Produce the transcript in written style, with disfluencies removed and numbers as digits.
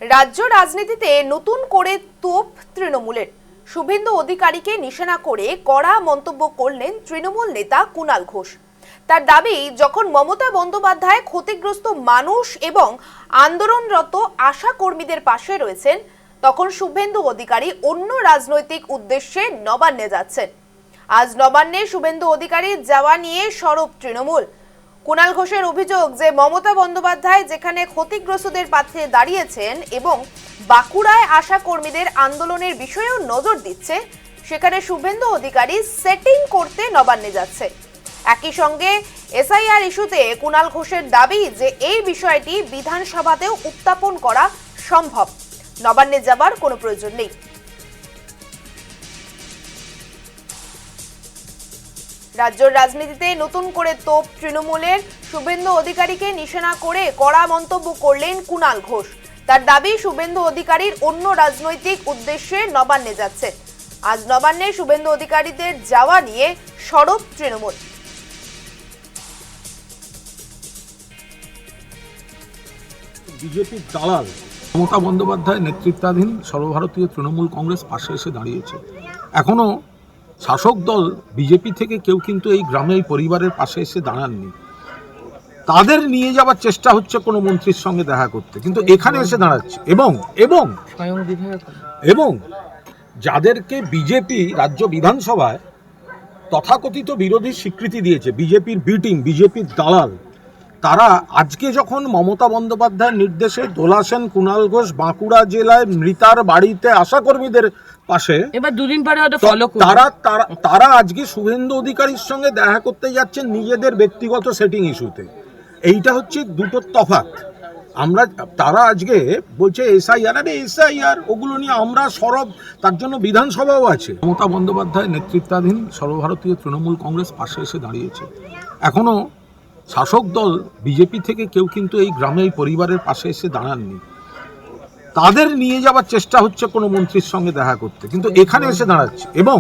রাজ্য রাজনীতিতে নতুন করে তোপ তৃণমূলের। শুভেন্দু অধিকারীকে নিশানা করে কড়া মন্তব্য করলেন তৃণমূল নেতা কুণাল ঘোষ। তার দাবি, যখন মমতা বন্দ্যোপাধ্যায় ক্ষতিগ্রস্ত মানুষ এবং আন্দোলনরত আশা কর্মীদের পাশে রয়েছেন, তখন শুভেন্দু অধিকারী অন্য রাজনৈতিক উদ্দেশ্যে নবান্নে যাচ্ছেন। আজ নবান্নে শুভেন্দু অধিকারী যাওয়া নিয়ে সরব তৃণমূল। কুণাল ঘোষের অভিযোগ যে মমতা বন্দ্যোপাধ্যায় যেখানে ক্ষতিগ্রস্তদের পাশে দাঁড়িয়েছেন এবং বাঁকুড়ায় আশা কর্মীদের আন্দোলনের বিষয়েও নজর দিচ্ছে, সেখানে শুভেন্দু অধিকারী সেটিং করতে নবান্নে যাচ্ছে। একই সঙ্গে এসআইআর ইস্যুতে কুণাল ঘোষের দাবি যে এই বিষয়টি বিধানসভাতেও উত্থাপন করা সম্ভব, নবান্নে যাবার কোনো প্রয়োজন নেই। রাজ্যের রাজনীতিতে নতুন করে তোপ তৃণমূলের। শুভেন্দু অধিকারীকে নিশানা করে কড়া মন্তব্য করলেন কুণাল ঘোষ। তার দাবি, শুভেন্দু অধিকারীর অন্য রাজনৈতিক উদ্দেশ্যে নবান্নে যাচ্ছে। আজ নবান্নে শুভেন্দু অধিকারীদের যাওয়া নিয়ে সরব তৃণমূল। বিজেপির দালাল মমতা বন্দ্যোপাধ্যায় নেতৃত্বাধীন সর্বভারতীয় তৃণমূল কংগ্রেস পাশে এসে দাঁড়িয়েছে। এখনো শাসক দল বিজেপি থেকে কেউ কিন্তু এই গ্রামে এই পরিবারের পাশে এসে দাঁড়াননি। তাদের নিয়ে যাওয়ার চেষ্টা হচ্ছে কোনো মন্ত্রীর সঙ্গে দেখা করতে, কিন্তু এখানে এসে দাঁড়াচ্ছে এবং এবং এবং যাদেরকে বিজেপি রাজ্য বিধানসভায় তথাকথিত বিরোধী স্বীকৃতি দিয়েছে, বিজেপির বি টিম, বিজেপির দালাল, তারা আজকে যখন মমতা বন্দ্যোপাধ্যায়ের নির্দেশে দোলা সেন, কুণাল ঘোষ বাঁকুড়া জেলায় মৃতার বাড়িতে আশাকর্মীদের পাশে এবার দুদিন পরে তারা আজকে শুভেন্দু অধিকারীর সঙ্গে দেখা করতে যাচ্ছেন নিজেদের ব্যক্তিগত সেটিং ইস্যুতে। এইটা হচ্ছে দুটো তফাৎ। তারা আজকে বলছে এসআইআর, ওগুলো নিয়ে আমরা সরব, তার জন্য বিধানসভাও আছে। মমতা বন্দ্যোপাধ্যায় নেতৃত্বাধীন সর্বভারতীয় তৃণমূল কংগ্রেস পাশে এসে দাঁড়িয়েছে। এখনো শাসক দল বিজেপি থেকে কেউ কিন্তু এই গ্রামে এই পরিবারের পাশে এসে দাঁড়াননি। তাদের নিয়ে যাওয়ার চেষ্টা হচ্ছে কোনো মন্ত্রীর সঙ্গে দেখা করতে, কিন্তু এখানে এসে দাঁড়াচ্ছে এবং